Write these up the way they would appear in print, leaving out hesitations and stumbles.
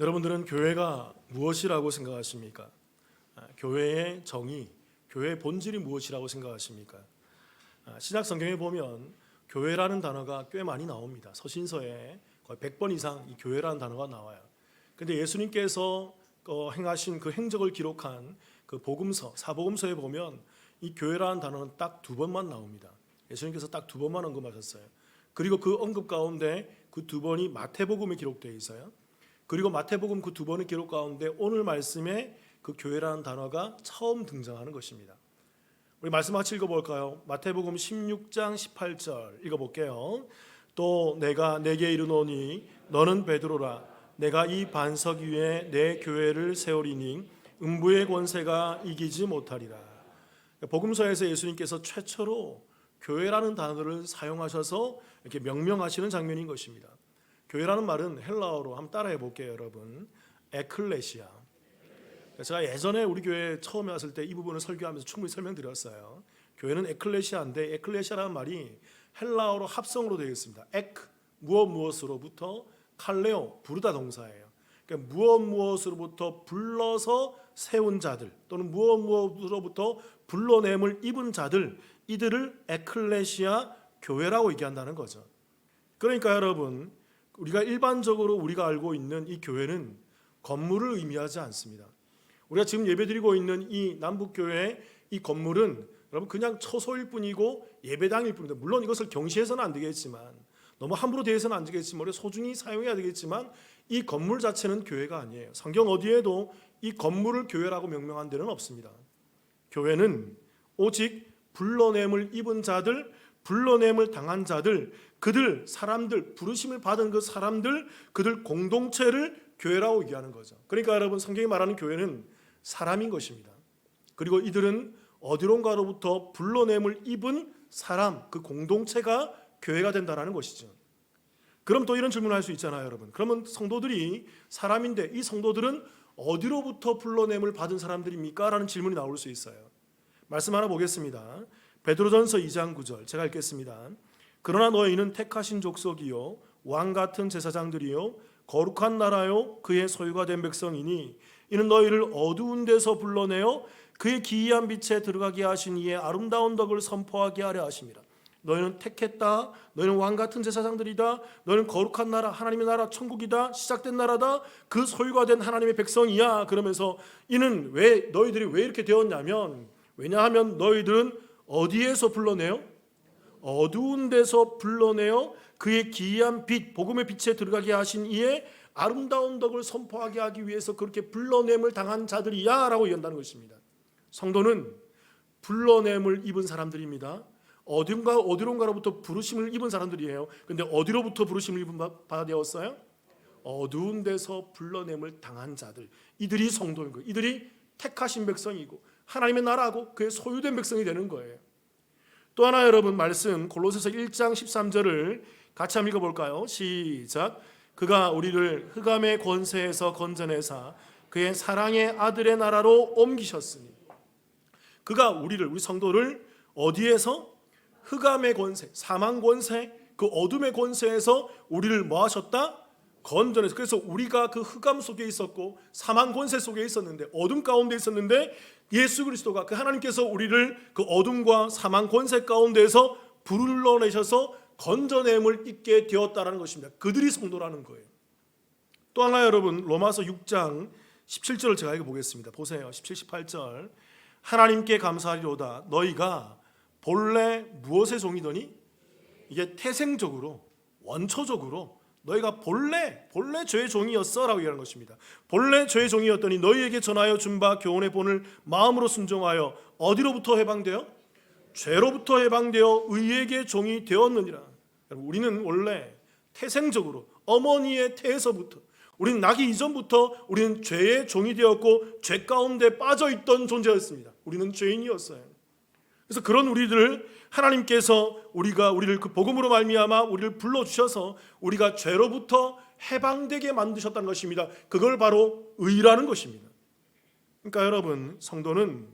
여러분들은 교회가 무엇이라고 생각하십니까? 교회의 정의, 교회의 본질이 무엇이라고 생각하십니까? 신약 성경에 보면 교회라는 단어가 꽤 많이 나옵니다. 서신서에 거의 100번 이상 이 교회라는 단어가 나와요. 근데 예수님께서 행하신 그 행적을 기록한 그 복음서, 사복음서에 보면 이 교회라는 단어는 딱 2번만 나옵니다. 예수님께서 딱 2번만 언급하셨어요. 그리고 그 언급 가운데 그 2번이 마태복음에 기록되어 있어요. 그리고 마태복음 그 2번의 기록 가운데 오늘 말씀에 그 교회라는 단어가 처음 등장하는 것입니다. 우리 말씀 같이 읽어볼까요? 마태복음 16장 18절 읽어볼게요. 또 내가 내게 이르노니 너는 베드로라. 내가 이 반석 위에 내 교회를 세우리니 음부의 권세가 이기지 못하리라. 복음서에서 예수님께서 최초로 교회라는 단어를 사용하셔서 이렇게 명명하시는 장면인 것입니다. 교회라는 말은 헬라어로 한번 따라해 볼게요, 여러분. 에클레시아. 제가 예전에 우리 교회 처음에 왔을 때 이 부분을 설교하면서 충분히 설명드렸어요. 교회는 에클레시아인데 에클레시아라는 말이 헬라어로 합성으로 되어 있습니다. 에크, 무엇으로부터, 칼레오, 부르다 동사예요. 그러니까 무엇으로부터 불러서 세운 자들 또는 무엇으로부터 불러냄을 입은 자들, 이들을 에클레시아 교회라고 얘기한다는 거죠. 그러니까 여러분, 우리가 일반적으로 우리가 알고 있는 이 교회는 건물을 의미하지 않습니다. 우리가 지금 예배드리고 있는 이 남북교회의 이 건물은 여러분 그냥 처소일 뿐이고 예배당일 뿐입니다. 물론 이것을 경시해서는 안 되겠지만, 너무 함부로 대해서는 안 되겠지만, 우리가 소중히 사용해야 되겠지만, 이 건물 자체는 교회가 아니에요. 성경 어디에도 이 건물을 교회라고 명명한 데는 없습니다. 교회는 오직 불러냄을 입은 자들, 불러냄을 당한 자들, 그들 사람들, 부르심을 받은 그 사람들, 그들 공동체를 교회라고 얘기하는 거죠. 그러니까 여러분, 성경이 말하는 교회는 사람인 것입니다. 그리고 이들은 어디론가로부터 불러냄을 입은 사람, 그 공동체가 교회가 된다는 것이죠. 그럼 또 이런 질문을 할 수 있잖아요, 여러분. 그러면 성도들이 사람인데 이 성도들은 어디로부터 불러냄을 받은 사람들입니까? 라는 질문이 나올 수 있어요. 말씀 하나 보겠습니다. 베드로전서 2장 9절 제가 읽겠습니다. 그러나 너희는 택하신 족속이요 왕 같은 제사장들이요 거룩한 나라요 그의 소유가 된 백성이니 이는 너희를 어두운 데서 불러내어 그의 기이한 빛에 들어가게 하신 이의 아름다운 덕을 선포하게 하려 하심이라. 너희는 택했다. 너희는 왕 같은 제사장들이다. 너희는 거룩한 나라, 하나님의 나라, 천국이다. 시작된 나라다. 그 소유가 된 하나님의 백성이야. 그러면서 이는 왜 너희들이 왜 이렇게 되었냐면, 왜냐하면 너희들은 어디에서 불러내요? 어두운 데서 불러내어 그의 기이한 빛, 복음의 빛에 들어가게 하신 이의 아름다운 덕을 선포하게 하기 위해서 그렇게 불러냄을 당한 자들이야 라고 얘기한다는 것입니다. 성도는 불러냄을 입은 사람들입니다. 어디론가로부터 부르심을 입은 사람들이에요. 그런데 어디로부터 부르심을 입은 바 되었어요? 어두운 데서 불러냄을 당한 자들, 이들이 성도인 거예요. 이들이 택하신 백성이고 하나님의 나라하고 그의 소유된 백성이 되는 거예요. 또 하나 여러분 말씀 골로새서 1장 13절을 같이 한번 읽어볼까요? 시작. 그가 우리를 흑암의 권세에서 건져내사 그의 사랑의 아들의 나라로 옮기셨으니. 그가 우리 성도를 어디에서? 흑암의 권세, 사망 권세, 그 어둠의 권세에서 우리를 뭐 하셨다? 건져내서. 그래서 우리가 그 흑암 속에 있었고 사망 권세 속에 있었는데, 어둠 가운데 있었는데, 예수 그리스도가 그 하나님께서 우리를 그 어둠과 사망 권세 가운데에서 불러내셔서 건져냄을 입게 되었다라는 것입니다. 그들이 성도라는 거예요. 또 하나 여러분 로마서 6장 17절을 제가 읽어보겠습니다. 보세요. 17, 18절. 하나님께 감사하리로다. 너희가 본래 무엇의 종이더니? 이게 태생적으로, 원초적으로 너희가 본래 죄의 종이었어 라고 얘기하는 것입니다. 본래 죄의 종이었더니 너희에게 전하여 준 바 교훈의 본을 마음으로 순종하여 어디로부터 해방되어? 죄로부터 해방되어 의에게 종이 되었느니라. 우리는 원래 태생적으로 어머니의 태에서부터, 우리는 나기 이전부터 우리는 죄의 종이 되었고 죄 가운데 빠져있던 존재였습니다. 우리는 죄인이었어요. 그래서 그런 우리들을 하나님께서 우리를 그 복음으로 말미암아 우리를 불러주셔서 우리가 죄로부터 해방되게 만드셨다는 것입니다. 그걸 바로 의라는 것입니다. 그러니까 여러분, 성도는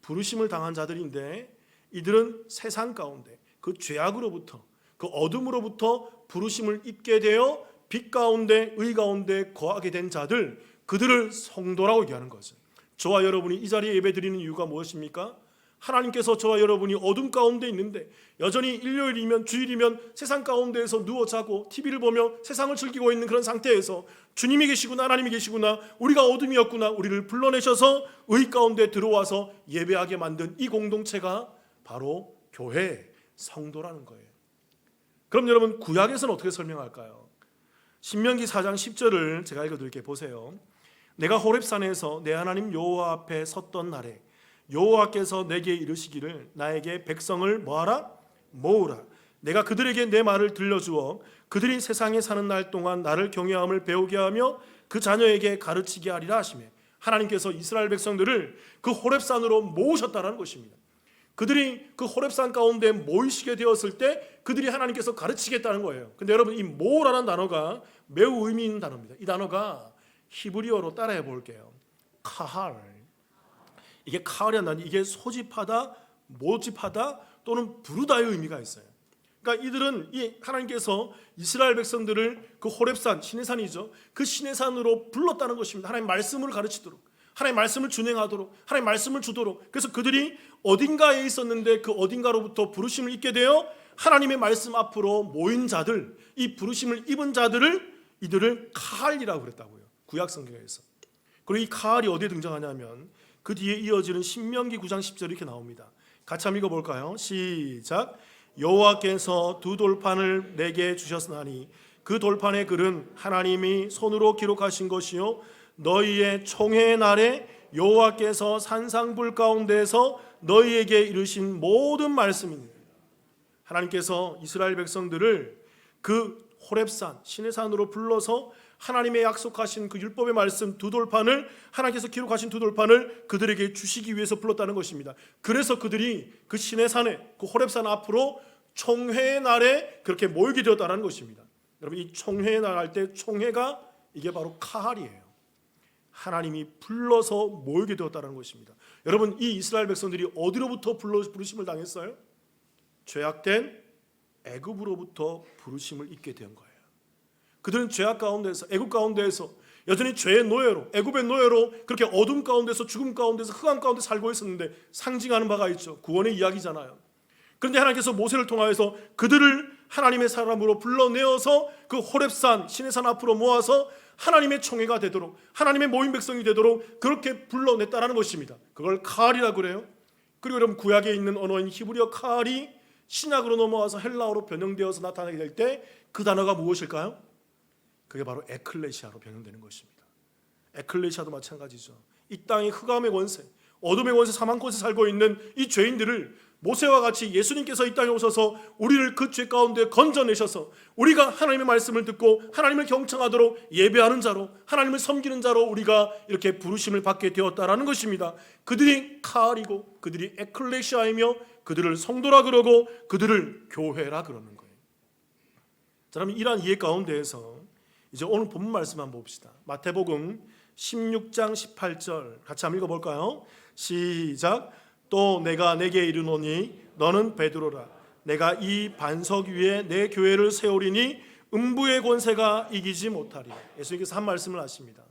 부르심을 당한 자들인데 이들은 세상 가운데 그 죄악으로부터, 그 어둠으로부터 부르심을 입게 되어 빛 가운데 의 가운데 거하게 된 자들, 그들을 성도라고 얘기하는 거죠. 저와 여러분이 이 자리에 예배드리는 이유가 무엇입니까? 하나님께서 저와 여러분이 어둠 가운데 있는데 여전히 일요일이면 주일이면 세상 가운데에서 누워 자고 TV를 보며 세상을 즐기고 있는 그런 상태에서 주님이 계시구나, 하나님이 계시구나, 우리가 어둠이었구나, 우리를 불러내셔서 의 가운데 들어와서 예배하게 만든 이 공동체가 바로 교회, 성도라는 거예요. 그럼 여러분, 구약에서는 어떻게 설명할까요? 신명기 4장 10절을 제가 읽어드릴게요. 보세요. 내가 호렙산에서 내 하나님 여호와 앞에 섰던 날에 여호와께서 내게 이르시기를 나에게 백성을 뭐하라? 모으라. 내가 그들에게 내 말을 들려주어 그들이 세상에 사는 날 동안 나를 경외함을 배우게 하며 그 자녀에게 가르치게 하리라 하시매, 하나님께서 이스라엘 백성들을 그 호렙산으로 모으셨다는 것입니다. 그들이 그 호렙산 가운데 모이시게 되었을 때 그들이 하나님께서 가르치겠다는 거예요. 근데 여러분, 이 모으라는 단어가 매우 의미 있는 단어입니다. 이 단어가 히브리어로 따라해 볼게요. 카할. 이게 카할이라는 단어, 이게 소집하다, 모집하다 또는 부르다의 의미가 있어요. 그러니까 이들은 이 하나님께서 이스라엘 백성들을 그 호렙산, 시내산이죠, 그 시내산으로 불렀다는 것입니다. 하나님 말씀을 가르치도록, 하나님 말씀을 준행하도록, 하나님 말씀을 주도록. 그래서 그들이 어딘가에 있었는데 그 어딘가로부터 부르심을 입게 되어 하나님의 말씀 앞으로 모인 자들, 이 부르심을 입은 자들을 이들을 카할이라고 그랬다고요, 구약 성경에서. 그리고 이 카할이 어디에 등장하냐면 그 뒤에 이어지는 신명기 9장 10절 이렇게 나옵니다. 같이 한번 읽어볼까요? 시작. 여호와께서 두 돌판을 내게 주셨으나니 그 돌판의 글은 하나님이 손으로 기록하신 것이요 너희의 총회의 날에 여호와께서 산상불 가운데서 너희에게 이르신 모든 말씀입니다. 하나님께서 이스라엘 백성들을 그 호렙산, 시내산으로 불러서 하나님의 약속하신 그 율법의 말씀 두 돌판을, 하나님께서 기록하신 두 돌판을 그들에게 주시기 위해서 불렀다는 것입니다. 그래서 그들이 그 시내산에, 그 호렙산 앞으로 총회의 날에 그렇게 모이게 되었다는 것입니다. 여러분, 이 총회의 날 할 때 총회가 이게 바로 카할이에요. 하나님이 불러서 모이게 되었다는 것입니다. 여러분, 이 이스라엘 백성들이 어디로부터 부르심을 당했어요? 죄악된 애굽으로부터 부르심을 입게 된 거예요. 그들은 죄악 가운데서, 애굽 가운데에서 여전히 죄의 노예로, 애굽의 노예로 그렇게 어둠 가운데서, 죽음 가운데서, 흑암 가운데 살고 있었는데, 상징하는 바가 있죠. 구원의 이야기잖아요. 그런데 하나님께서 모세를 통하여서 그들을 하나님의 사람으로 불러내어서 그 호렙산, 시내산 앞으로 모아서 하나님의 총회가 되도록, 하나님의 모인 백성이 되도록 그렇게 불러냈다는 것입니다. 그걸 카할이라고 그래요. 그리고 여러분, 구약에 있는 언어인 히브리어 카할이 신약으로 넘어와서 헬라어로 변형되어서 나타나게 될 때 그 단어가 무엇일까요? 그게 바로 에클레시아로 변형되는 것입니다. 에클레시아도 마찬가지죠. 이 땅의 흑암의 권세, 어둠의 권세, 사망 권세 살고 있는 이 죄인들을 모세와 같이 예수님께서 이 땅에 오셔서 우리를 그 죄 가운데 건져내셔서 우리가 하나님의 말씀을 듣고 하나님을 경청하도록 예배하는 자로, 하나님을 섬기는 자로 우리가 이렇게 부르심을 받게 되었다라는 것입니다. 그들이 카할이고 그들이 에클레시아이며 그들을 성도라 그러고 그들을 교회라 그러는 거예요. 자, 그럼 이러한 이해 가운데에서 이제 오늘 본문 말씀 한번 봅시다. 마태복음 16장 18절 같이 한번 읽어볼까요? 시작. 또 내가 내게 이르노니 너는 베드로라. 내가 이 반석 위에 내 교회를 세우리니 음부의 권세가 이기지 못하리라. 예수님께서 한 말씀을 하십니다.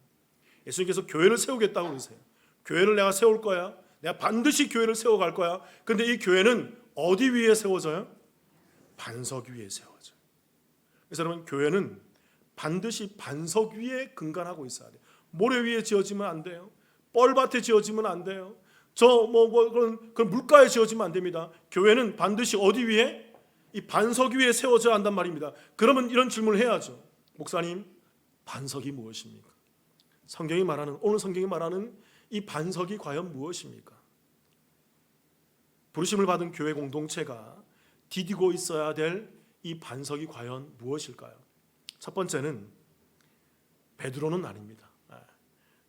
예수님께서 교회를 세우겠다고 그러세요. 교회를 내가 세울 거야. 내가 반드시 교회를 세워갈 거야. 그런데 이 교회는 어디 위에 세워져요? 반석 위에 세워져요. 그래서 여러분, 교회는 반드시 반석 위에 근간하고 있어야 돼요. 모래 위에 지어지면 안 돼요. 뻘밭에 지어지면 안 돼요. 그런 물가에 지어지면 안 됩니다. 교회는 반드시 어디 위에? 이 반석 위에 세워져야 한단 말입니다. 그러면 이런 질문을 해야죠. 목사님, 반석이 무엇입니까? 오늘 성경이 말하는 이 반석이 과연 무엇입니까? 부르심을 받은 교회 공동체가 디디고 있어야 될 이 반석이 과연 무엇일까요? 첫 번째는 베드로는 아닙니다.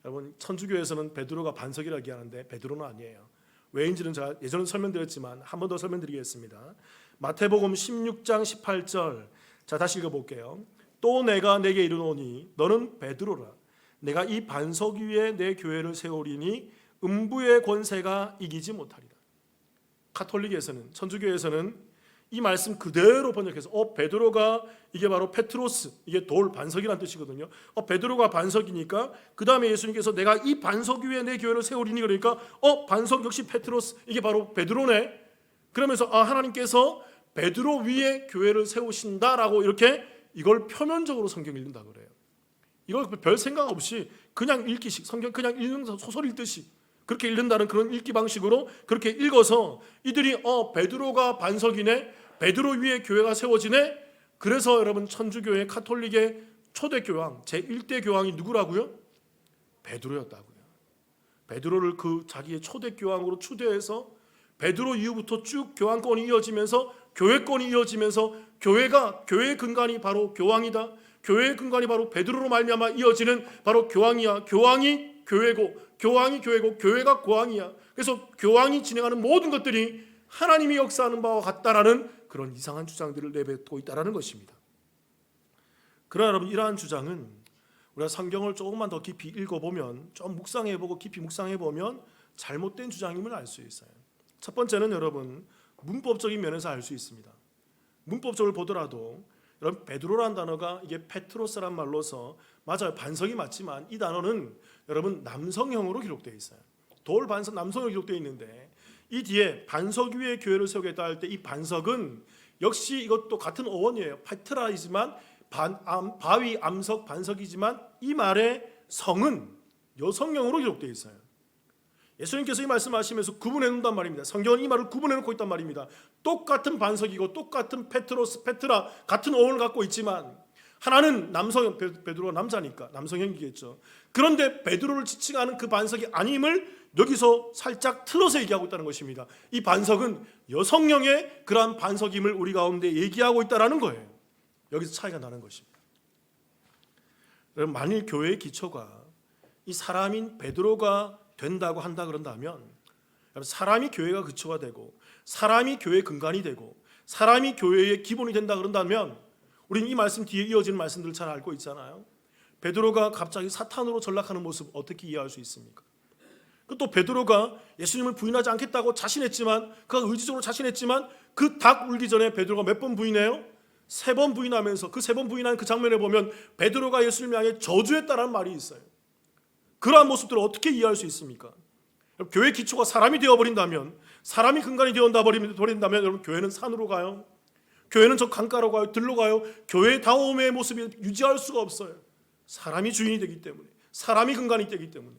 여러분, 천주교에서는 베드로가 반석이라고 얘기하는데 베드로는 아니에요. 왜인지는 제가 예전에 설명드렸지만 한 번 더 설명드리겠습니다. 마태복음 16장 18절, 자 다시 읽어볼게요. 또 내가 내게 이르노니 너는 베드로라. 내가 이 반석 위에 내 교회를 세우리니 음부의 권세가 이기지 못하리라. 카톨릭에서는, 천주교에서는 이 말씀 그대로 번역해서 베드로가 이게 바로 페트로스, 이게 돌 반석이라는 뜻이거든요. 베드로가 반석이니까 그 다음에 예수님께서 내가 이 반석 위에 내 교회를 세우리니, 그러니까 반석 역시 페트로스, 이게 바로 베드로네. 그러면서 하나님께서 베드로 위에 교회를 세우신다라고 이렇게 이걸 표면적으로 성경 읽는다 그래요. 이걸 별 생각 없이 그냥 읽기식, 성경 그냥 읽는 소설 읽듯이 그렇게 읽는다는 그런 읽기 방식으로 그렇게 읽어서 이들이 베드로가 반석이네, 베드로 위에 교회가 세워지네. 그래서 여러분 천주교회 카톨릭의 초대 교황 제1대 교황이 누구라고요? 베드로였다고요. 베드로를 그 자기의 초대 교황으로 추대해서 베드로 이후부터 쭉 교황권이 이어지면서 교회권이 이어지면서 교회의 근간이 바로 교황이다. 교회의 근간이 바로 베드로로 말미암아 이어지는 바로 교황이야. 교황이 교회고, 교황이 교회고, 교회가 교황이야. 그래서 교황이 진행하는 모든 것들이 하나님이 역사하는 바와 같다라는 그런 이상한 주장들을 내뱉고 있다라는 것입니다. 그러나 여러분, 이러한 주장은 우리가 성경을 조금만 더 깊이 읽어보면, 좀 묵상해보고 깊이 묵상해보면 잘못된 주장임을 알 수 있어요. 첫 번째는 여러분, 문법적인 면에서 알 수 있습니다. 문법적으로 보더라도 여러분, 베드로라는 단어가 이게 페트로스란 말로서 맞아요, 반석이 맞지만 이 단어는 여러분 남성형으로 기록되어 있어요. 돌 반석 남성으로 기록되어 있는데 이 뒤에 반석 위에 교회를 세우겠다 할 때 이 반석은 역시 이것도 같은 어원이에요. 페트라이지만 바위, 암석, 반석이지만 이 말의 성은 여성형으로 기록되어 있어요. 예수님께서 이 말씀하시면서 구분해 놓는단 말입니다. 성경은 이 말을 구분해 놓고 있단 말입니다. 똑같은 반석이고 똑같은 페트로스, 페트라 같은 어원을 갖고 있지만 하나는 남성형, 베드로가 남자니까 남성형이겠죠. 그런데 베드로를 지칭하는 그 반석이 아님을 여기서 살짝 틀어서 얘기하고 있다는 것입니다. 이 반석은 여성형의 그러한 반석임을 우리 가운데 얘기하고 있다는 거예요. 여기서 차이가 나는 것입니다. 만일 교회의 기초가 이 사람인 베드로가 된다고 한다 그런다면, 사람이 교회가 기초가 되고 사람이 교회의 근간이 되고 사람이 교회의 기본이 된다 그런다면 우리는 이 말씀 뒤에 이어지는 말씀들을 잘 알고 있잖아요. 베드로가 갑자기 사탄으로 전락하는 모습 어떻게 이해할 수 있습니까? 또 베드로가 예수님을 부인하지 않겠다고 자신했지만, 그가 의지적으로 자신했지만 그 닭 울기 전에 베드로가 몇 번 부인해요? 3번 부인하면서 그 3번 부인한 그 장면에 보면 베드로가 예수님을 향해 저주했다라는 말이 있어요. 그러한 모습들을 어떻게 이해할 수 있습니까? 교회 기초가 사람이 되어버린다면, 사람이 근간이 되어버린다면 여러분, 교회는 산으로 가요. 교회는 저 강가로 가요. 들로 가요. 교회의 다움의 모습이 유지할 수가 없어요. 사람이 주인이 되기 때문에, 사람이 근간이 되기 때문에.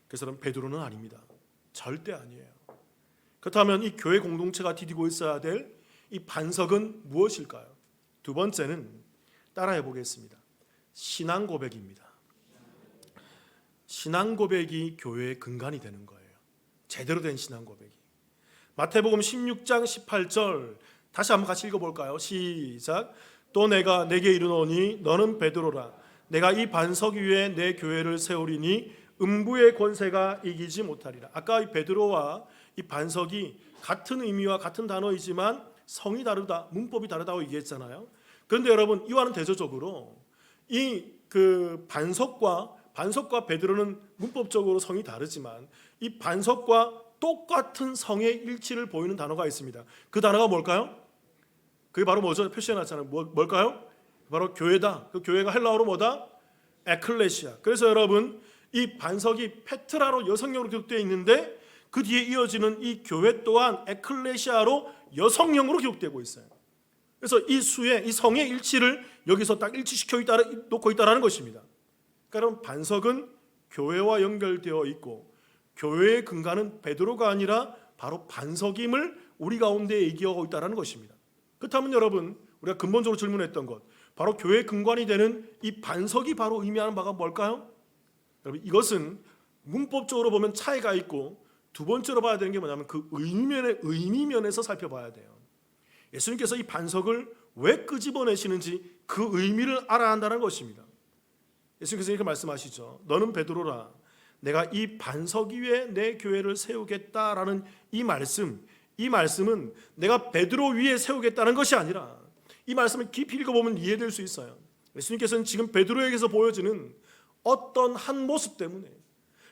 그래서 베드로는 아닙니다. 절대 아니에요. 그렇다면 이 교회 공동체가 디디고 있어야 될 이 반석은 무엇일까요? 두 번째는 따라해 보겠습니다. 신앙 고백입니다. 신앙 고백이 교회의 근간이 되는 거예요. 제대로 된 신앙 고백이. 마태복음 16장 18절 다시 한번 같이 읽어볼까요? 시작. 또 내가 내게 이르노니 너는 베드로라. 내가 이 반석 위에 내 교회를 세우리니 음부의 권세가 이기지 못하리라. 아까 이 베드로와 이 반석이 같은 의미와 같은 단어이지만 성이 다르다, 문법이 다르다고 얘기했잖아요. 그런데 여러분, 이와는 대조적으로 이 그 반석과 베드로는 문법적으로 성이 다르지만 이 반석과 똑같은 성의 일치를 보이는 단어가 있습니다. 그 단어가 뭘까요? 그게 바로 뭐죠? 표시해놨잖아요. 뭘까요? 바로 교회다. 그 교회가 헬라어로 뭐다? 에클레시아. 그래서 여러분, 이 반석이 페트라로 여성형으로 기록되어 있는데 그 뒤에 이어지는 이 교회 또한 에클레시아로 여성형으로 기록되고 있어요. 그래서 이 수의, 이 성의 일치를 여기서 딱 일치시켜 놓고 있다는 것입니다. 그러니까 반석은 교회와 연결되어 있고 교회의 근간은 베드로가 아니라 바로 반석임을 우리 가운데 얘기하고 있다는 것입니다. 그렇다면 여러분, 우리가 근본적으로 질문했던 것, 바로 교회의 근간이 되는 이 반석이 바로 의미하는 바가 뭘까요? 여러분, 이것은 문법적으로 보면 차이가 있고 두 번째로 봐야 되는 게 뭐냐면 그 의미면에서 살펴봐야 돼요. 예수님께서 이 반석을 왜 끄집어내시는지 그 의미를 알아야 한다는 것입니다. 예수님께서 이렇게 말씀하시죠. 너는 베드로라. 내가 이 반석 위에 내 교회를 세우겠다라는 이 말씀은 내가 베드로 위에 세우겠다는 것이 아니라, 이 말씀을 깊이 읽어보면 이해될 수 있어요. 예수님께서는 지금 베드로에게서 보여지는 어떤 한 모습 때문에,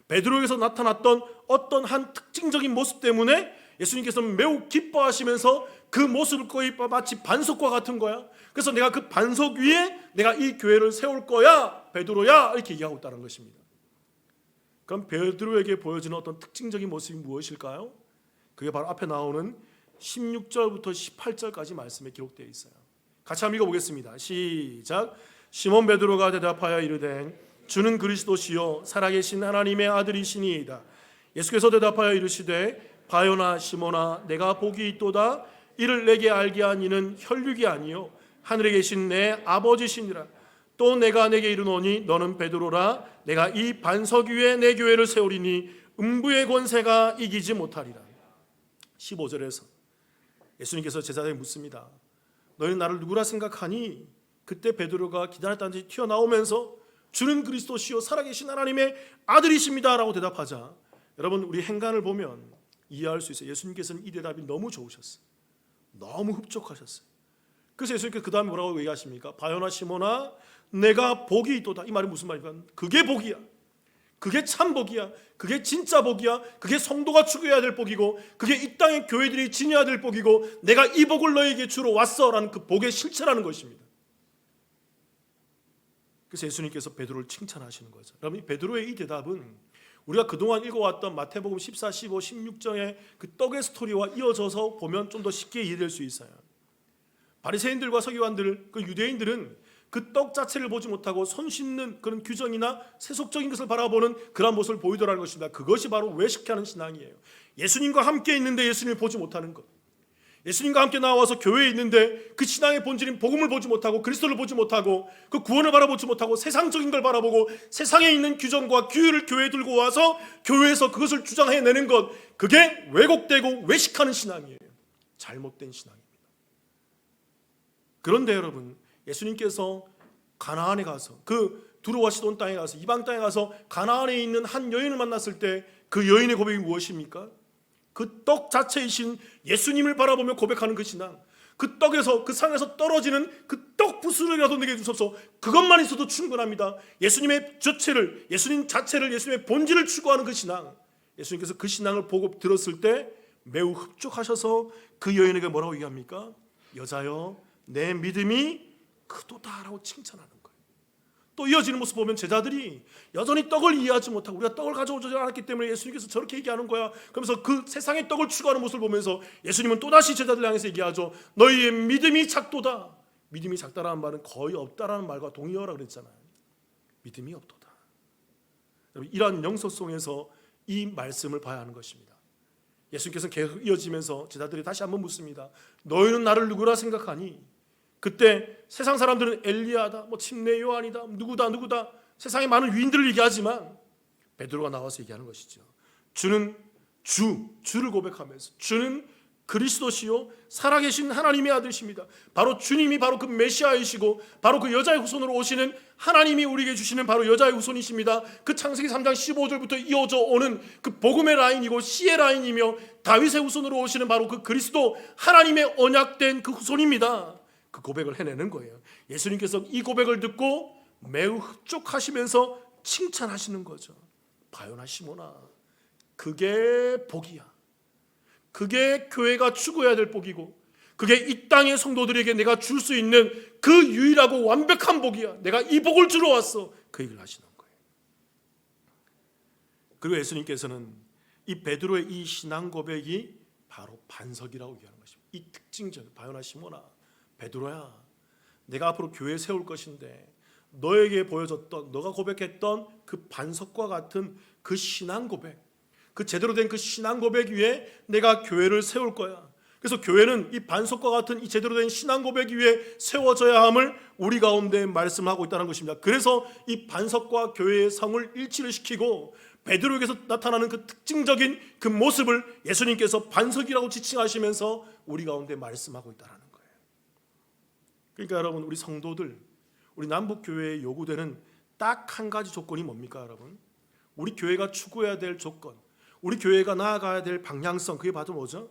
베드로에게서 나타났던 어떤 한 특징적인 모습 때문에 예수님께서는 매우 기뻐하시면서 그 모습을 거의 마치 반석과 같은 거야. 그래서 내가 그 반석 위에 내가 이 교회를 세울 거야, 베드로야, 이렇게 얘기하고 있다는 것입니다. 그럼 베드로에게 보여지는 어떤 특징적인 모습이 무엇일까요? 그게 바로 앞에 나오는 16절부터 18절까지 말씀에 기록되어 있어요. 같이 한번 읽어보겠습니다. 시작. 시몬 베드로가 대답하여 이르되 주는 그리스도시요 살아계신 하나님의 아들이시니이다. 예수께서 대답하여 이르시되 바요나 시몬아 내가 복이 있도다. 이를 내게 알게 한 이는 혈육이 아니요 하늘에 계신 내 아버지시니라. 또 내가 내게 이르노니 너는 베드로라. 내가 이 반석 위에 내 교회를 세우리니 음부의 권세가 이기지 못하리라. 15절에서 예수님께서 제자들에게 묻습니다. 너희는 나를 누구라 생각하니? 그때 베드로가 기다렸다는 듯이 튀어나오면서 주는 그리스도시요 살아계신 하나님의 아들이십니다 라고 대답하자, 여러분 우리 행간을 보면 이해할 수 있어요. 예수님께서는 이 대답이 너무 좋으셨어요. 너무 흡족하셨어요. 그래서 예수님께서 그 다음에 뭐라고 얘기하십니까? 바요나 시몬아 내가 복이 있도다. 이 말이 무슨 말입니까? 그게 복이야. 그게 참 복이야. 그게 진짜 복이야. 그게 성도가 추구해야 될 복이고, 그게 이 땅의 교회들이 지녀야 될 복이고, 내가 이 복을 너에게 주러 왔어라는 그 복의 실체라는 것입니다. 그래서 예수님께서 베드로를 칭찬하시는 거죠. 여러분 이 베드로의 이 대답은 우리가 그동안 읽어왔던 마태복음 14, 15, 16장의 그 떡의 스토리와 이어져서 보면 좀 더 쉽게 이해될 수 있어요. 바리새인들과 서기관들, 그 유대인들은 그 떡 자체를 보지 못하고 손 씻는 그런 규정이나 세속적인 것을 바라보는 그런 모습을 보이더라는 것입니다. 그것이 바로 외식하는 신앙이에요. 예수님과 함께 있는데 예수님을 보지 못하는 것, 예수님과 함께 나와서 교회에 있는데 그 신앙의 본질인 복음을 보지 못하고 그리스도를 보지 못하고 그 구원을 바라보지 못하고 세상적인 걸 바라보고 세상에 있는 규정과 규율을 교회에 들고 와서 교회에서 그것을 주장해내는 것, 그게 왜곡되고 외식하는 신앙이에요. 잘못된 신앙입니다. 그런데 여러분 예수님께서 가나안에 가서 그 두로와 시돈 땅에 가서 이방 땅에 가서 가나안에 있는 한 여인을 만났을 때 그 여인의 고백이 무엇입니까? 그 떡 자체이신 예수님을 바라보며 고백하는 그 신앙, 그 떡에서 그 산에서 떨어지는 그 떡 부스러기라도 내게 주소서, 그것만 있어도 충분합니다. 예수님의 자체를, 예수님 자체를, 예수님의 본질을 추구하는 그 신앙, 예수님께서 그 신앙을 보고 들었을 때 매우 흡족하셔서 그 여인에게 뭐라고 얘기합니까? 여자여 내 믿음이 크도다라고 칭찬하는 거예요. 또 이어지는 모습 보면 제자들이 여전히 떡을 이해하지 못하고 우리가 떡을 가져오지 않았기 때문에 예수님께서 저렇게 얘기하는 거야. 그러면서 그 세상의 떡을 추구하는 모습을 보면서 예수님은 또다시 제자들 향해서 얘기하죠. 너희의 믿음이 작도다. 믿음이 작다라는 말은 거의 없다라는 말과 동의어라 그랬잖아요. 믿음이 없도다. 이러한 영성성에서 이 말씀을 봐야 하는 것입니다. 예수님께서는 계속 이어지면서 제자들이 다시 한번 묻습니다. 너희는 나를 누구라 생각하니? 그때 세상 사람들은 엘리야다, 침례 요한이다, 누구다 세상의 많은 위인들을 얘기하지만 베드로가 나와서 얘기하는 것이죠. 주는 주를 고백하면서 주는 그리스도시요 살아계신 하나님의 아들이십니다. 바로 주님이 바로 그 메시아이시고 바로 그 여자의 후손으로 오시는 하나님이 우리에게 주시는 바로 여자의 후손이십니다. 그 창세기 3장 15절부터 이어져 오는 그 복음의 라인이고 씨의 라인이며 다윗의 후손으로 오시는 바로 그 그리스도 하나님의 언약된 그 후손입니다. 그 고백을 해내는 거예요. 예수님께서 이 고백을 듣고 매우 흡족하시면서 칭찬하시는 거죠. 바요나 시몬아, 그게 복이야. 그게 교회가 추구해야 될 복이고, 그게 이 땅의 성도들에게 내가 줄 수 있는 그 유일하고 완벽한 복이야. 내가 이 복을 주러 왔어. 그 얘기를 하시는 거예요. 그리고 예수님께서는 이 베드로의 이 신앙 고백이 바로 반석이라고 얘기하는 것입니다. 이 특징적 바요나 시몬아, 베드로야, 내가 앞으로 교회 세울 것인데 너에게 보여줬던, 너가 고백했던 그 반석과 같은 그 신앙 고백, 그 제대로 된 그 신앙 고백 위에 내가 교회를 세울 거야. 그래서 교회는 이 반석과 같은 이 제대로 된 신앙 고백 위에 세워져야 함을 우리 가운데 말씀하고 있다는 것입니다. 그래서 이 반석과 교회의 성을 일치를 시키고 베드로에게서 나타나는 그 특징적인 그 모습을 예수님께서 반석이라고 지칭하시면서 우리 가운데 말씀하고 있다는 거예요. 그러니까 여러분, 우리 성도들, 우리 남북교회에 요구되는 딱 한 가지 조건이 뭡니까 여러분? 우리 교회가 추구해야 될 조건, 우리 교회가 나아가야 될 방향성, 그게 바로 뭐죠?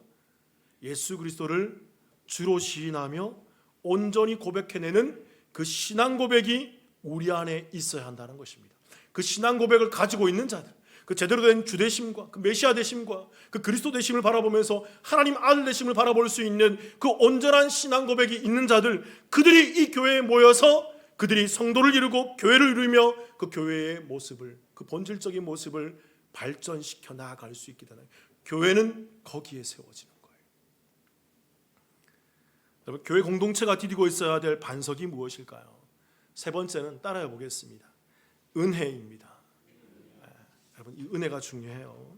예수 그리스도를 주로 시인하며 온전히 고백해내는 그 신앙 고백이 우리 안에 있어야 한다는 것입니다. 그 신앙 고백을 가지고 있는 자들, 그 제대로 된 주 되심과 그 메시아 되심과 그 그리스도 되심을 바라보면서 하나님 아들 되심을 바라볼 수 있는 그 온전한 신앙 고백이 있는 자들, 그들이 이 교회에 모여서 그들이 성도를 이루고 교회를 이루며 그 교회의 모습을, 그 본질적인 모습을 발전시켜 나아갈 수 있게 되는, 교회는 거기에 세워지는 거예요. 여러분, 교회 공동체가 디디고 있어야 될 반석이 무엇일까요? 세 번째는 따라해 보겠습니다. 은혜입니다. 여러분, 이 은혜가 중요해요.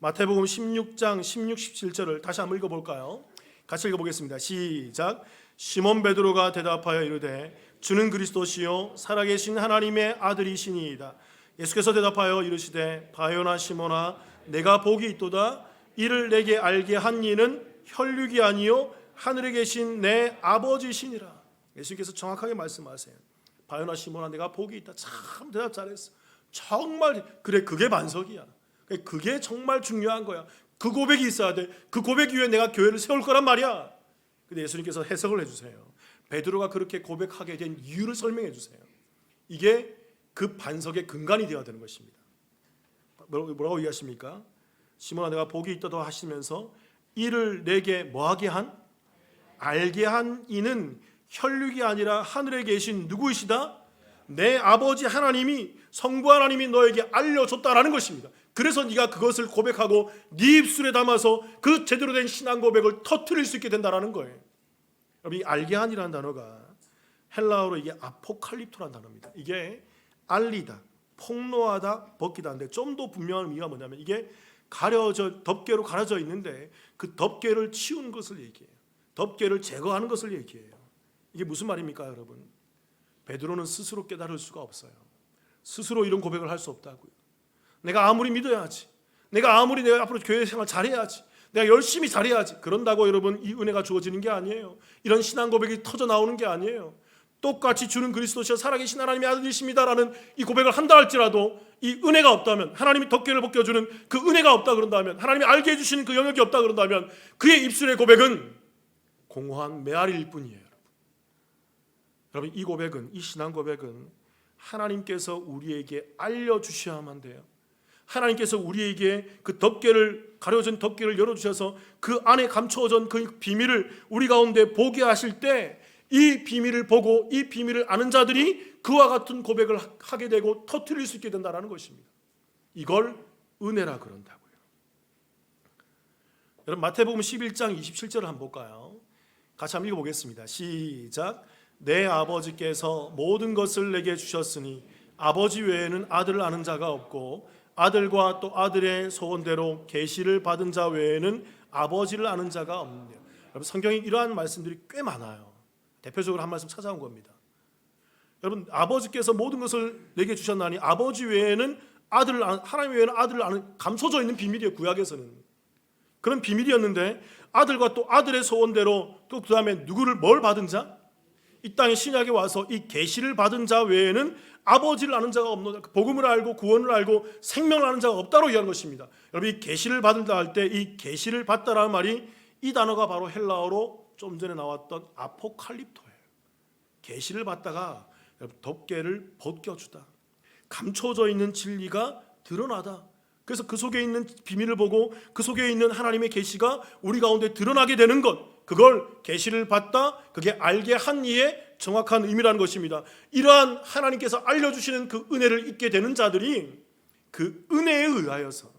마태복음 16장 16, 17절을 다시 한번 읽어볼까요? 같이 읽어보겠습니다. 시작. 시몬 베드로가 대답하여 이르되 주는 그리스도시요 살아계신 하나님의 아들이시니이다. 예수께서 대답하여 이르시되 바요나 시몬아 내가 복이 있도다. 이를 내게 알게 한 이는 혈육이 아니요 하늘에 계신 내 아버지시니라. 예수님께서 정확하게 말씀하세요. 바요나 시몬아 내가 복이 있다. 참 대답 잘했어. 정말 그래, 그게 반석이야. 그게 정말 중요한 거야. 그 고백이 있어야 돼. 그 고백 위에 내가 교회를 세울 거란 말이야. 근데 예수님께서 해석을 해주세요. 베드로가 그렇게 고백하게 된 이유를 설명해 주세요. 이게 그 반석의 근간이 되어야 되는 것입니다. 뭐라고 이해하십니까? 시몬아 내가 복이 있다고 하시면서 이를 내게 뭐하게 한? 알게 한 이는 혈육이 아니라 하늘에 계신 누구이시다? 내 아버지 하나님이, 성부 하나님이 너에게 알려줬다라는 것입니다. 그래서 네가 그것을 고백하고 네 입술에 담아서 그 제대로 된 신앙 고백을 터뜨릴 수 있게 된다는 거예요. 여러분, 이 알게 한이라는 단어가 헬라어로 이게 아포칼립토라는 단어입니다. 이게 알리다, 폭로하다, 벗기다인데 좀 더 분명한 의미가 뭐냐면 이게 덮개로 가려져 있는데 그 덮개를 치운 것을 얘기해요. 덮개를 제거하는 것을 얘기해요. 이게 무슨 말입니까, 여러분? 베드로는 스스로 깨달을 수가 없어요. 스스로 이런 고백을 할 수 없다고요. 내가 아무리 믿어야지, 내가 앞으로 교회 생활 잘해야지, 내가 열심히 잘해야지, 그런다고 여러분 이 은혜가 주어지는 게 아니에요. 이런 신앙 고백이 터져 나오는 게 아니에요. 똑같이 주는 그리스도시여 살아계신 하나님의 아들이십니다라는 이 고백을 한다 할지라도 이 은혜가 없다면, 하나님이 덮개를 벗겨주는 그 은혜가 없다 그런다면, 하나님이 알게 해주시는 그 영역이 없다 그런다면 그의 입술의 고백은 공허한 메아리일 뿐이에요. 여러분, 이 고백은, 이 신앙 고백은 하나님께서 우리에게 알려주셔야만 돼요. 하나님께서 우리에게 그 덮개를, 가려진 덮개를 열어주셔서 그 안에 감추어진 그 비밀을 우리 가운데 보게 하실 때 이 비밀을 보고 이 비밀을 아는 자들이 그와 같은 고백을 하게 되고 터뜨릴 수 있게 된다는 것입니다. 이걸 은혜라 그런다고요. 여러분, 마태복음 11장 27절을 한번 볼까요? 같이 한번 읽어보겠습니다. 시작. 내 아버지께서 모든 것을 내게 주셨으니 아버지 외에는 아들을 아는 자가 없고 아들과 또 아들의 소원대로 계시를 받은 자 외에는 아버지를 아는 자가 없느니라. 여러분, 성경에 이러한 말씀들이 꽤 많아요. 대표적으로 한 말씀 찾아온 겁니다. 여러분, 아버지께서 모든 것을 내게 주셨나니 아버지 외에는 하나님 외에는 아들을 아는, 감춰져 있는 비밀이에요. 구약에서는 그런 비밀이었는데 아들과 또 아들의 소원대로 또 그 다음에 뭘 받은 자? 이 땅에 신약에 와서 이 계시를 받은 자 외에는 아버지를 아는 자가 없노라. 복음을 알고 구원을 알고 생명을 아는 자가 없다로 이해하는 것입니다. 여러분, 이 계시를 받는다 할 때 이 계시를 받다라는 말이 이 단어가 바로 헬라어로 좀 전에 나왔던 아포칼립토예요. 계시를 받다가 덮개를 벗겨주다, 감춰져 있는 진리가 드러나다. 그래서 그 속에 있는 비밀을 보고 그 속에 있는 하나님의 계시가 우리 가운데 드러나게 되는 것, 그걸 계시를 받다, 그게 알게 한 이의 정확한 의미라는 것입니다. 이러한 하나님께서 알려주시는 그 은혜를 잊게 되는 자들이 그 은혜에 의하여서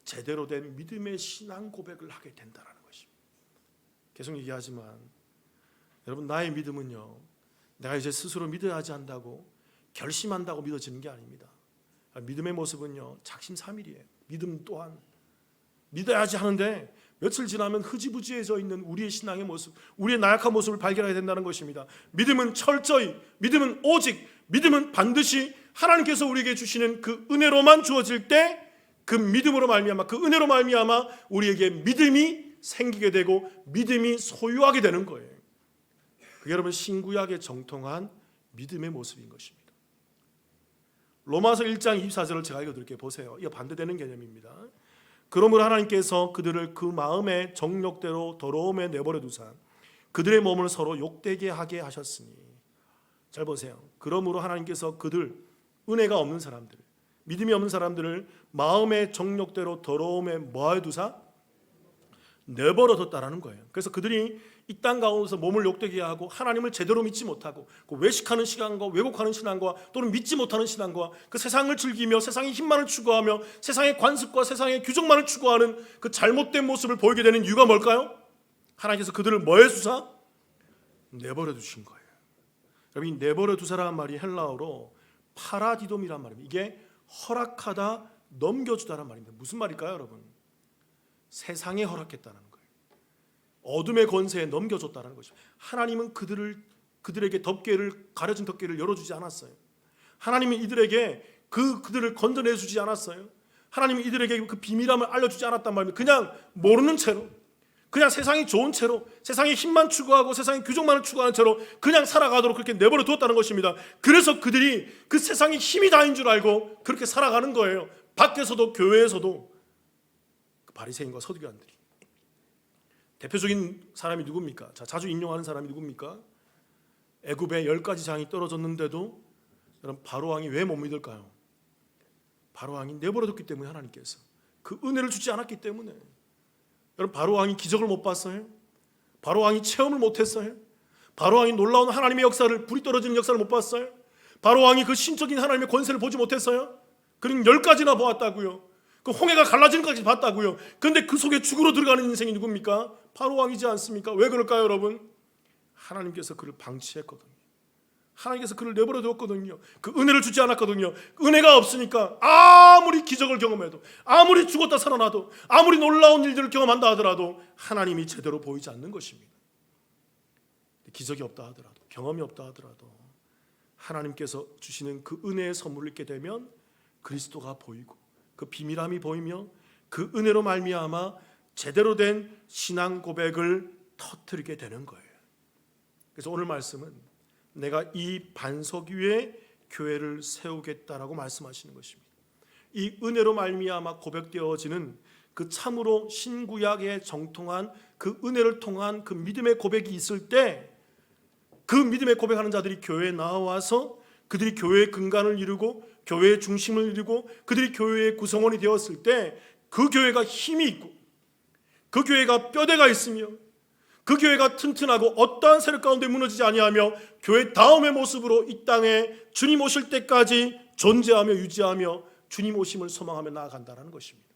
제대로 된 믿음의 신앙 고백을 하게 된다는 것입니다. 계속 얘기하지만 여러분, 나의 믿음은요, 내가 이제 스스로 믿어야 하지 한다고 결심한다고 믿어지는 게 아닙니다. 믿음의 모습은요, 작심삼일이에요. 믿음 또한 믿어야지 하는데 며칠 지나면 흐지부지해져 있는 우리의 신앙의 모습, 우리의 나약한 모습을 발견하게 된다는 것입니다. 믿음은 철저히, 믿음은 오직, 믿음은 반드시 하나님께서 우리에게 주시는 그 은혜로만 주어질 때 그 믿음으로 말미암아, 그 은혜로 말미암아 우리에게 믿음이 생기게 되고 믿음이 소유하게 되는 거예요. 그게 여러분 신구약의 정통한 믿음의 모습인 것입니다. 로마서 1장 24절을 제가 읽어드릴게요. 보세요. 이거 반대되는 개념입니다. 그러므로 하나님께서 그들을 그 마음의 정욕대로 더러움에 내버려 두사 그들의 몸을 서로 욕되게 하게 하셨으니. 잘 보세요. 그러므로 하나님께서 그들, 은혜가 없는 사람들, 믿음이 없는 사람들을 마음의 정욕대로 더러움에 뭐해 두사? 내버려 뒀다라는 거예요. 그래서 그들이 이 땅 가운데서 몸을 욕되게 하고 하나님을 제대로 믿지 못하고 그 외식하는 신앙과 왜곡하는 신앙과 또는 믿지 못하는 신앙과 그 세상을 즐기며 세상의 힘만을 추구하며 세상의 관습과 세상의 규정만을 추구하는 그 잘못된 모습을 보이게 되는 이유가 뭘까요? 하나님께서 그들을 뭐해 두사? 내버려 두신 거예요. 여러분, 이 내버려 두사라는 말이 헬라어로 파라디돔이란 말입니다. 이게 허락하다, 넘겨주다란 말입니다. 무슨 말일까요, 여러분? 세상에 허락했다는 거예요. 어둠의 권세에 넘겨줬다는 것이죠. 하나님은 그들에게 가려진 덮개를 열어주지 않았어요. 하나님은 이들에게 그들을 건져내주지 않았어요. 하나님은 이들에게 그 비밀함을 알려주지 않았단 말입니다. 그냥 모르는 채로, 그냥 세상이 좋은 채로, 세상의 힘만 추구하고 세상의 규정만을 추구하는 채로 그냥 살아가도록 그렇게 내버려 두었다는 것입니다. 그래서 그들이 그 세상의 힘이 다인 줄 알고 그렇게 살아가는 거예요. 밖에서도 교회에서도. 그 바리새인과 서두교인들이. 대표적인 사람이 누굽니까? 자주 인용하는 사람이 누굽니까? 애굽에 10가지 장이 떨어졌는데도 여러분, 바로왕이 왜 못 믿을까요? 바로왕이 내버려뒀기 때문에, 하나님께서 그 은혜를 주지 않았기 때문에. 여러분, 바로왕이 기적을 못 봤어요? 바로왕이 체험을 못했어요? 바로왕이 놀라운 하나님의 역사를, 불이 떨어지는 역사를 못 봤어요? 바로왕이 그 신적인 하나님의 권세를 보지 못했어요? 그는 10가지나 보았다고요. 그 홍해가 갈라지는 것까지 봤다고요. 그런데 그 속에 죽으러 들어가는 인생이 누굽니까? 바로왕이지 않습니까? 왜 그럴까요, 여러분? 하나님께서 그를 방치했거든요. 하나님께서 그를 내버려 두었거든요. 그 은혜를 주지 않았거든요. 은혜가 없으니까 아무리 기적을 경험해도, 아무리 죽었다 살아나도, 아무리 놀라운 일들을 경험한다 하더라도 하나님이 제대로 보이지 않는 것입니다. 기적이 없다 하더라도, 경험이 없다 하더라도 하나님께서 주시는 그 은혜의 선물을 잊게 되면 그리스도가 보이고 그 비밀함이 보이며 그 은혜로 말미암아 제대로 된 신앙 고백을 터뜨리게 되는 거예요. 그래서 오늘 말씀은 내가 이 반석 위에 교회를 세우겠다라고 말씀하시는 것입니다. 이 은혜로 말미암아 고백되어지는 그 참으로 신구약에 정통한 그 은혜를 통한 그 믿음의 고백이 있을 때, 그 믿음의 고백하는 자들이 교회에 나와서 그들이 교회의 근간을 이루고 교회의 중심을 이루고 그들이 교회의 구성원이 되었을 때 그 교회가 힘이 있고 그 교회가 뼈대가 있으며 그 교회가 튼튼하고 어떠한 세력 가운데 무너지지 아니하며 교회 다음의 모습으로 이 땅에 주님 오실 때까지 존재하며 유지하며 주님 오심을 소망하며 나아간다는 것입니다.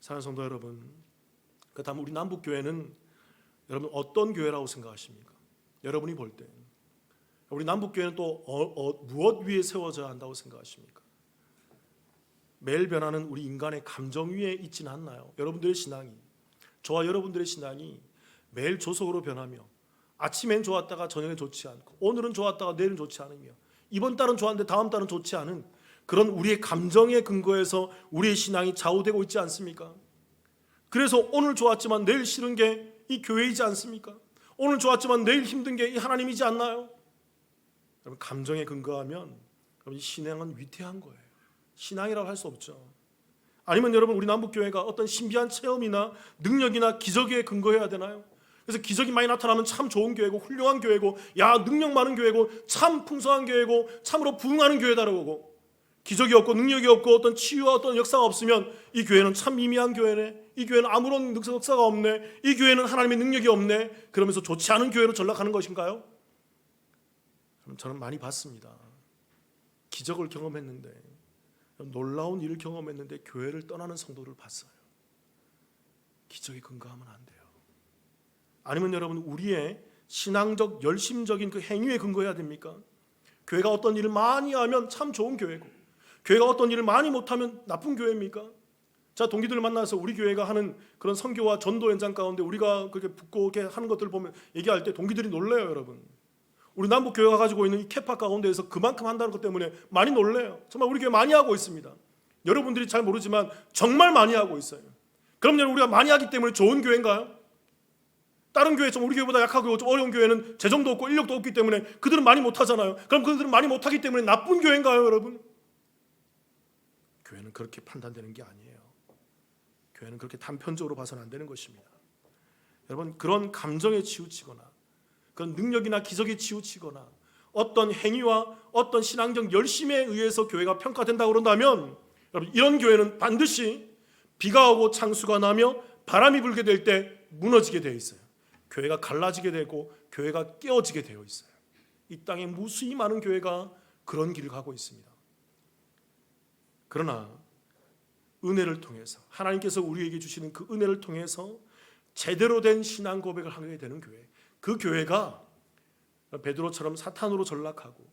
사랑하는 성도 여러분, 그렇다면 우리 남북교회는 여러분 어떤 교회라고 생각하십니까? 여러분이 볼 때 우리 남북교회는 또 무엇 위에 세워져야 한다고 생각하십니까? 매일 변하는 우리 인간의 감정 위에 있지는 않나요? 여러분들의 신앙이, 저와 여러분들의 신앙이 매일 조속으로 변하며 아침엔 좋았다가 저녁엔 좋지 않고 오늘은 좋았다가 내일은 좋지 않으며 이번 달은 좋았는데 다음 달은 좋지 않은 그런 우리의 감정의 근거에서 우리의 신앙이 좌우되고 있지 않습니까? 그래서 오늘 좋았지만 내일 싫은 게 이 교회이지 않습니까? 오늘 좋았지만 내일 힘든 게 이 하나님이지 않나요? 여러분, 감정에 근거하면 여러분, 이 신앙은 위태한 거예요. 신앙이라고 할 수 없죠. 아니면 여러분, 우리 남북교회가 어떤 신비한 체험이나 능력이나 기적에 근거해야 되나요? 그래서 기적이 많이 나타나면 참 좋은 교회고 훌륭한 교회고 능력 많은 교회고 참 풍성한 교회고 참으로 부흥하는 교회다라고 하고, 기적이 없고 능력이 없고 어떤 치유와 어떤 역사가 없으면 이 교회는 참 미미한 교회네, 이 교회는 아무런 역사가 없네, 이 교회는 하나님의 능력이 없네, 그러면서 좋지 않은 교회로 전락하는 것인가요? 저는 많이 봤습니다. 기적을 경험했는데, 놀라운 일을 경험했는데 교회를 떠나는 성도를 봤어요. 기적에 근거하면 안 돼요. 아니면 여러분, 우리의 신앙적 열심적인 그 행위에 근거해야 됩니까? 교회가 어떤 일을 많이 하면 참 좋은 교회고 교회가 어떤 일을 많이 못하면 나쁜 교회입니까? 자, 동기들을 만나서 우리 교회가 하는 그런 선교와 전도 현장 가운데 우리가 그렇게 붙고 이렇게 하는 것들을 보면 얘기할 때 동기들이 놀래요. 여러분, 우리 남북교회가 가지고 있는 이 캐파 가운데에서 그만큼 한다는 것 때문에 많이 놀래요. 정말 우리 교회 많이 하고 있습니다. 여러분들이 잘 모르지만 정말 많이 하고 있어요. 그럼 여러분, 우리가 많이 하기 때문에 좋은 교회인가요? 다른 교회, 좀 우리 교회보다 약하고 좀 어려운 교회는 재정도 없고 인력도 없기 때문에 그들은 많이 못하잖아요. 그럼 그들은 많이 못하기 때문에 나쁜 교회인가요, 여러분? 교회는 그렇게 판단되는 게 아니에요. 교회는 그렇게 단편적으로 봐서는 안 되는 것입니다. 여러분, 그런 감정에 치우치거나 그런 능력이나 기적에 치우치거나 어떤 행위와 어떤 신앙적 열심에 의해서 교회가 평가된다고 그런다면 여러분, 이런 교회는 반드시 비가 오고 창수가 나며 바람이 불게 될 때 무너지게 되어 있어요. 교회가 갈라지게 되고 교회가 깨어지게 되어 있어요. 이 땅에 무수히 많은 교회가 그런 길을 가고 있습니다. 그러나 은혜를 통해서, 하나님께서 우리에게 주시는 그 은혜를 통해서 제대로 된 신앙 고백을 하게 되는 교회, 그 교회가 베드로처럼 사탄으로 전락하고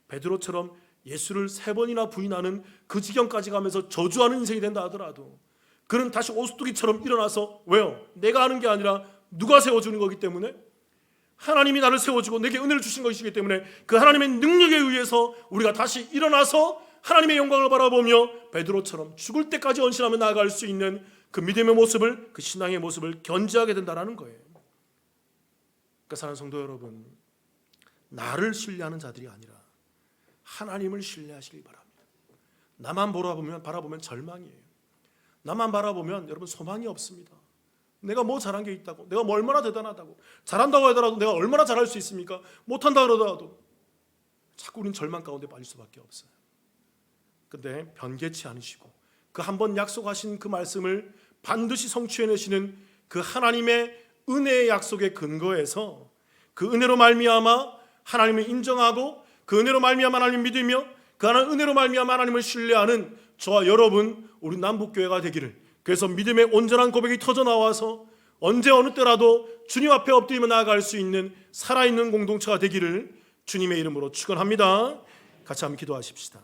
베드로처럼 예수를 3번이나 부인하는 그 지경까지 가면서 저주하는 인생이 된다 하더라도 그는 다시 오수뚜기처럼 일어나서, 왜요? 내가 하는 게 아니라 누가 세워주는 거기 때문에, 하나님이 나를 세워주고 내게 은혜를 주신 것이기 때문에 그 하나님의 능력에 의해서 우리가 다시 일어나서 하나님의 영광을 바라보며 베드로처럼 죽을 때까지 헌신하며 나아갈 수 있는 그 믿음의 모습을, 그 신앙의 모습을 견지하게 된다는 거예요. 그러니까 사랑하는 성도 여러분, 나를 신뢰하는 자들이 아니라 하나님을 신뢰하시기 바랍니다. 나만 바라보면 절망이에요. 나만 바라보면 여러분 소망이 없습니다. 내가 뭐 잘한 게 있다고, 내가 뭐 얼마나 대단하다고, 잘한다고 하더라도 내가 얼마나 잘할 수 있습니까? 못한다 그러더라도 자꾸 우린 절망 가운데 빠질 수밖에 없어요. 그런데 변개치 않으시고 그 한 번 약속하신 그 말씀을 반드시 성취해내시는 그 하나님의 은혜의 약속의 근거에서 그 은혜로 말미암아 하나님을 인정하고 그 은혜로 말미암아 하나님을 믿으며 그 은혜로 말미암아 하나님을 신뢰하는 저와 여러분, 우리 남북교회가 되기를, 그래서 믿음의 온전한 고백이 터져나와서 언제 어느 때라도 주님 앞에 엎드리며 나아갈 수 있는 살아있는 공동체가 되기를 주님의 이름으로 축원합니다. 같이 한번 기도하십시다.